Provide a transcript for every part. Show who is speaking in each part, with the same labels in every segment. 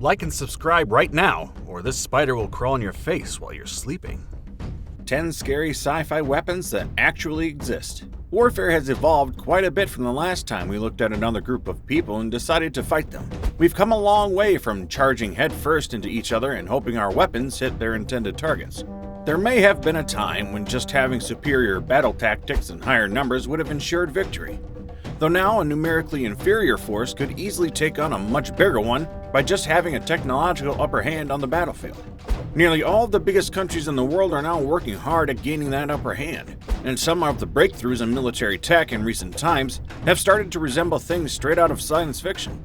Speaker 1: Like and subscribe right now, or this spider will crawl in your face while you're sleeping.
Speaker 2: 10 scary sci-fi weapons that actually exist. Warfare has evolved quite a bit from the last time we looked at another group of people and decided to fight them. We've come a long way from charging headfirst into each other and hoping our weapons hit their intended targets. There may have been a time when just having superior battle tactics and higher numbers would have ensured victory. Though now a numerically inferior force could easily take on a much bigger one by just having a technological upper hand on the battlefield. Nearly all of the biggest countries in the world are now working hard at gaining that upper hand, and some of the breakthroughs in military tech in recent times have started to resemble things straight out of science fiction.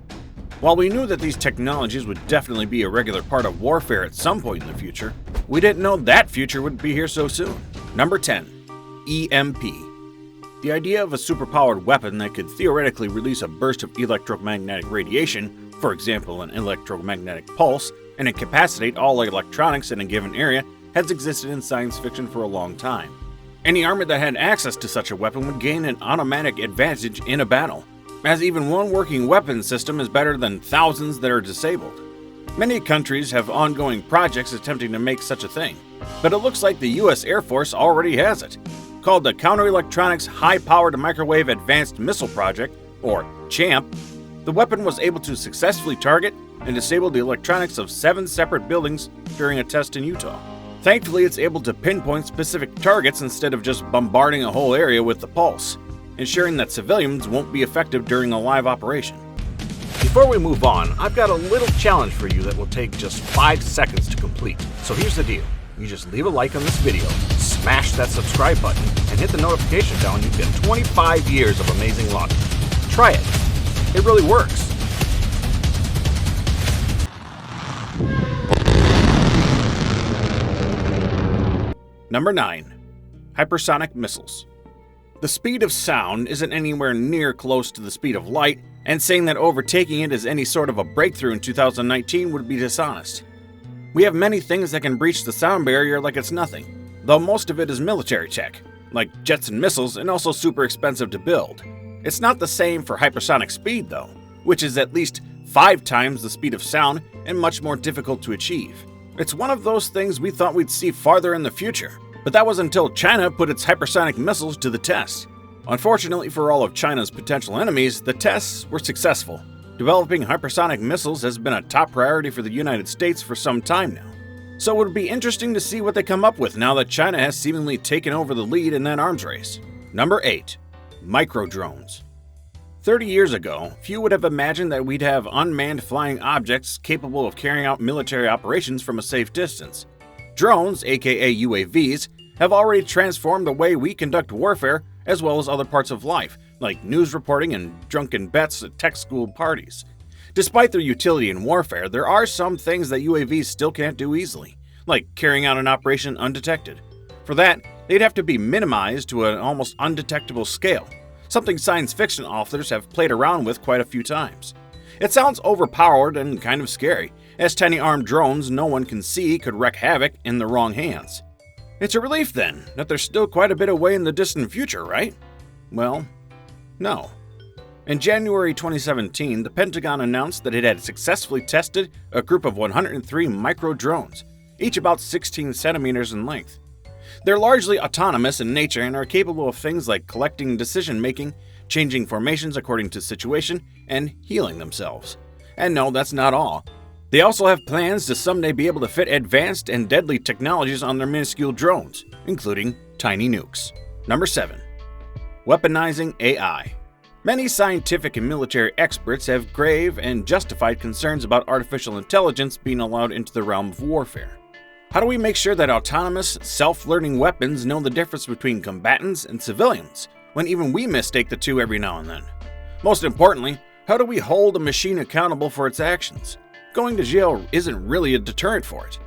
Speaker 2: While we knew that these technologies would definitely be a regular part of warfare at some point in the future, we didn't know that future would be here so soon. Number 10. EMP. The idea of a superpowered weapon that could theoretically release a burst of electromagnetic radiation, for example an electromagnetic pulse, and incapacitate all electronics in a given area has existed in science fiction for a long time. Any army that had access to such a weapon would gain an automatic advantage in a battle, as even one working weapon system is better than thousands that are disabled. Many countries have ongoing projects attempting to make such a thing, but it looks like the US Air Force already has it. Called the Counter-Electronics High-Powered Microwave Advanced Missile Project, or CHAMP, the weapon was able to successfully target and disable the electronics of 7 separate buildings during a test in Utah. Thankfully, it's able to pinpoint specific targets instead of just bombarding a whole area with the pulse, ensuring that civilians won't be affected during a live operation.
Speaker 1: Before we move on, I've got a little challenge for you that will take just 5 seconds to complete. So here's the deal. You just leave a like on this video, smash that subscribe button, and hit the notification bell and you get 25 years of amazing logic. Try it. It really works.
Speaker 2: Number 9. Hypersonic missiles. The speed of sound isn't anywhere near close to the speed of light, and saying that overtaking it is any sort of a breakthrough in 2019 would be dishonest. We have many things that can breach the sound barrier like it's nothing, though most of it is military tech, like jets and missiles, and also super expensive to build. It's not the same for hypersonic speed though, which is at least 5 times the speed of sound and much more difficult to achieve. It's one of those things we thought we'd see farther in the future, but that was until China put its hypersonic missiles to the test. Unfortunately for all of China's potential enemies, the tests were successful. Developing hypersonic missiles has been a top priority for the United States for some time now. So it would be interesting to see what they come up with now that China has seemingly taken over the lead in that arms race. Number 8. Micro-drones. 30 years ago, few would have imagined that we'd have unmanned flying objects capable of carrying out military operations from a safe distance. Drones, aka UAVs, have already transformed the way we conduct warfare as well as other parts of life, like news reporting and drunken bets at tech school parties. Despite their utility in warfare, there are some things that UAVs still can't do easily, like carrying out an operation undetected. For that, they'd have to be minimized to an almost undetectable scale, something science fiction authors have played around with quite a few times. It sounds overpowered and kind of scary, as tiny armed drones no one can see could wreak havoc in the wrong hands. It's a relief then that there's still quite a bit away in the distant future, right? Well, no. In January 2017, the Pentagon announced that it had successfully tested a group of 103 micro-drones, each about 16 centimeters in length. They're largely autonomous in nature and are capable of things like collecting decision-making, changing formations according to situation, and healing themselves. And no, that's not all. They also have plans to someday be able to fit advanced and deadly technologies on their minuscule drones, including tiny nukes. Number 7. Weaponizing AI. Many scientific and military experts have grave and justified concerns about artificial intelligence being allowed into the realm of warfare. How do we make sure that autonomous, self-learning weapons know the difference between combatants and civilians, when even we mistake the two every now and then? Most importantly, how do we hold a machine accountable for its actions? Going to jail isn't really a deterrent for it.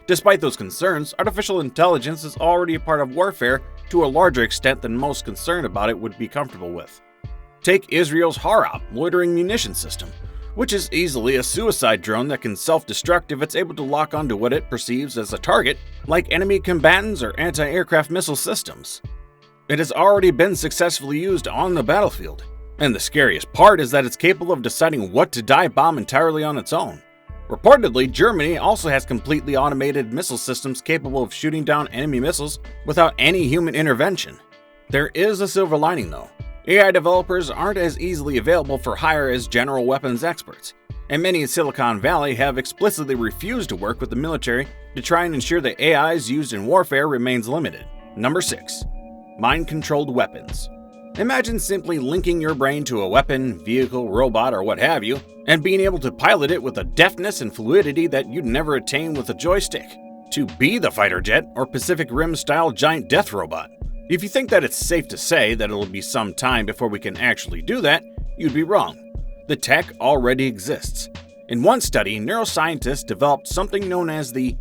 Speaker 2: Despite those concerns, artificial intelligence is already a part of warfare to a larger extent than most concerned about it would be comfortable with. Take Israel's Harop loitering munition system, which is easily a suicide drone that can self-destruct if it's able to lock onto what it perceives as a target, like enemy combatants or anti-aircraft missile systems. It has already been successfully used on the battlefield, and the scariest part is that it's capable of deciding what to dive bomb entirely on its own. Reportedly, Germany also has completely automated missile systems capable of shooting down enemy missiles without any human intervention. There is a silver lining though. AI developers aren't as easily available for hire as general weapons experts, and many in Silicon Valley have explicitly refused to work with the military to try and ensure that AIs used in warfare remains limited. Number 6. Mind-controlled weapons. Imagine simply linking your brain to a weapon, vehicle, robot, or what have you, and being able to pilot it with a deftness and fluidity that you'd never attain with a joystick. To be the fighter jet or Pacific Rim-style giant death robot. If you think that it's safe to say that it'll be some time before we can actually do that, you'd be wrong. The tech already exists. In one study, neuroscientists developed something known as the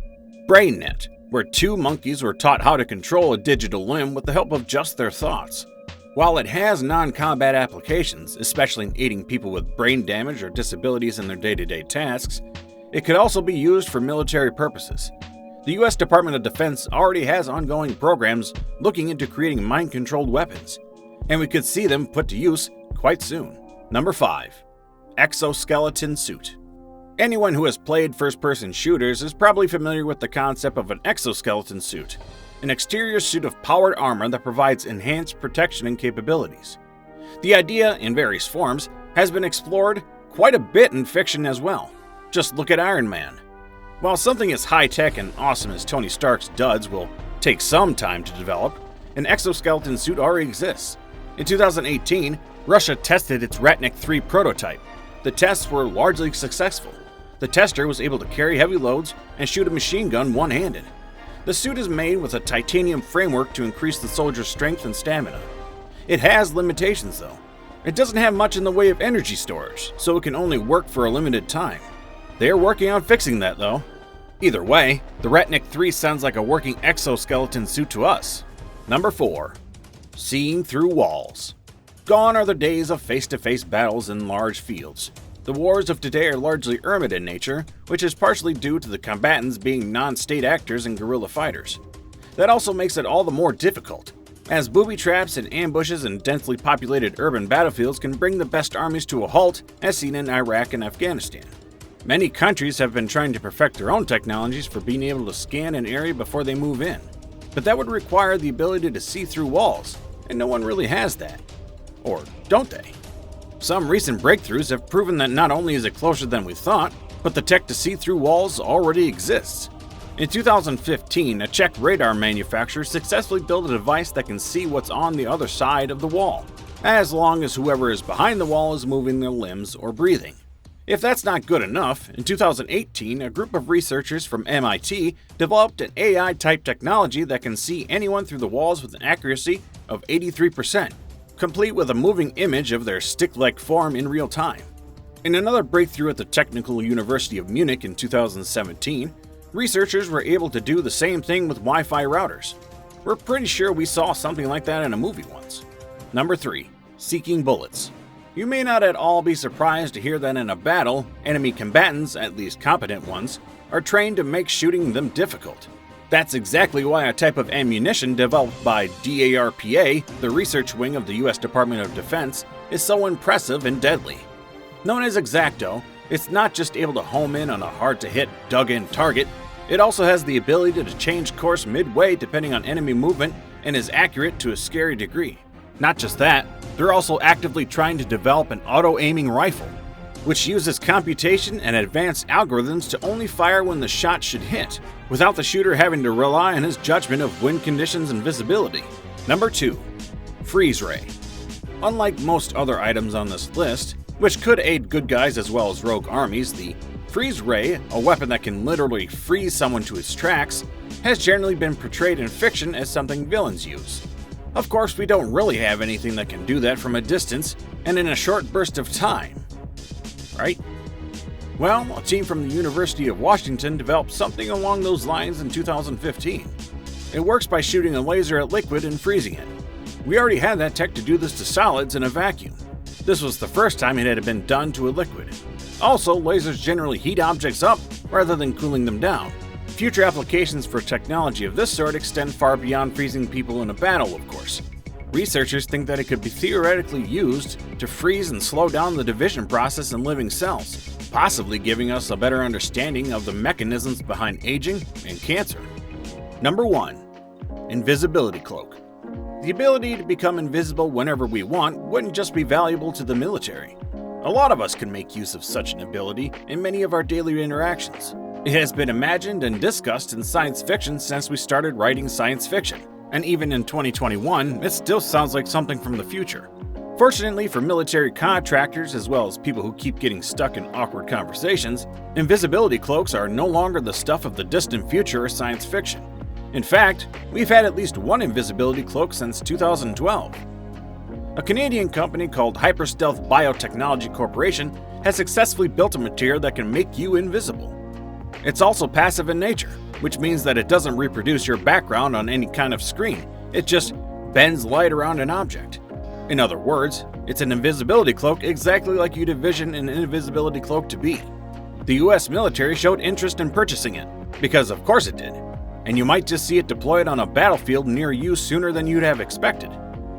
Speaker 2: brain net, where 2 monkeys were taught how to control a digital limb with the help of just their thoughts. While it has non-combat applications, especially in aiding people with brain damage or disabilities in their day-to-day tasks, it could also be used for military purposes. The US Department of Defense already has ongoing programs looking into creating mind-controlled weapons, and we could see them put to use quite soon. Number 5. Exoskeleton suit. Anyone who has played first-person shooters is probably familiar with the concept of an exoskeleton suit, an exterior suit of powered armor that provides enhanced protection and capabilities. The idea, in various forms, has been explored quite a bit in fiction as well. Just look at Iron Man. While something as high-tech and awesome as Tony Stark's duds will take some time to develop, an exoskeleton suit already exists. In 2018, Russia tested its Ratnik 3 prototype. The tests were largely successful. The tester was able to carry heavy loads and shoot a machine gun one-handed. The suit is made with a titanium framework to increase the soldier's strength and stamina. It has limitations though. It doesn't have much in the way of energy storage, so it can only work for a limited time. They are working on fixing that though. Either way, the Ratnik 3 sounds like a working exoskeleton suit to us. Number 4. Seeing through walls. Gone are the days of face-to-face battles in large fields. The wars of today are largely ermid in nature, which is partially due to the combatants being non-state actors and guerrilla fighters. That also makes it all the more difficult, as booby traps and ambushes in densely populated urban battlefields can bring the best armies to a halt, as seen in Iraq and Afghanistan. Many countries have been trying to perfect their own technologies for being able to scan an area before they move in, but that would require the ability to see through walls, and no one really has that. Or don't they? Some recent breakthroughs have proven that not only is it closer than we thought, but the tech to see through walls already exists. In 2015, a Czech radar manufacturer successfully built a device that can see what's on the other side of the wall, as long as whoever is behind the wall is moving their limbs or breathing. If that's not good enough, in 2018, a group of researchers from MIT developed an AI-type technology that can see anyone through the walls with an accuracy of 83%, complete with a moving image of their stick-like form in real time. In another breakthrough at the Technical University of Munich in 2017, researchers were able to do the same thing with Wi-Fi routers. We're pretty sure we saw something like that in a movie once. Number 3. Seeking bullets. You may not at all be surprised to hear that in a battle, enemy combatants, at least competent ones, are trained to make shooting them difficult. That's exactly why a type of ammunition developed by DARPA, the research wing of the US Department of Defense, is so impressive and deadly. Known as Exacto, it's not just able to home in on a hard-to-hit, dug-in target, it also has the ability to change course midway depending on enemy movement and is accurate to a scary degree. Not just that, they're also actively trying to develop an auto-aiming rifle, which uses computation and advanced algorithms to only fire when the shot should hit, without the shooter having to rely on his judgment of wind conditions and visibility. Number 2. Freeze Ray. Unlike most other items on this list, which could aid good guys as well as rogue armies, the Freeze Ray, a weapon that can literally freeze someone to its tracks, has generally been portrayed in fiction as something villains use. Of course, we don't really have anything that can do that from a distance and in a short burst of time. Right? Well, a team from the University of Washington developed something along those lines in 2015. It works by shooting a laser at liquid and freezing it. We already had that tech to do this to solids in a vacuum. This was the first time it had been done to a liquid. Also, lasers generally heat objects up rather than cooling them down. Future applications for technology of this sort extend far beyond freezing people in a battle, of course. researchers think that it could be theoretically used to freeze and slow down the division process in living cells, possibly giving us a better understanding of the mechanisms behind aging and cancer. Number 1. Invisibility Cloak. The ability to become invisible whenever we want wouldn't just be valuable to the military. A lot of us can make use of such an ability in many of our daily interactions. It has been imagined and discussed in science fiction since we started writing science fiction, and even in 2021, it still sounds like something from the future. Fortunately for military contractors as well as people who keep getting stuck in awkward conversations, invisibility cloaks are no longer the stuff of the distant future or science fiction. In fact, we've had at least one invisibility cloak since 2012. A Canadian company called Hyperstealth Biotechnology Corporation has successfully built a material that can make you invisible. It's also passive in nature, which means that it doesn't reproduce your background on any kind of screen. It just bends light around an object. In other words, it's an invisibility cloak exactly like you'd envision an invisibility cloak to be. The US military showed interest in purchasing it, because of course it did, and you might just see it deployed on a battlefield near you sooner than you'd have expected.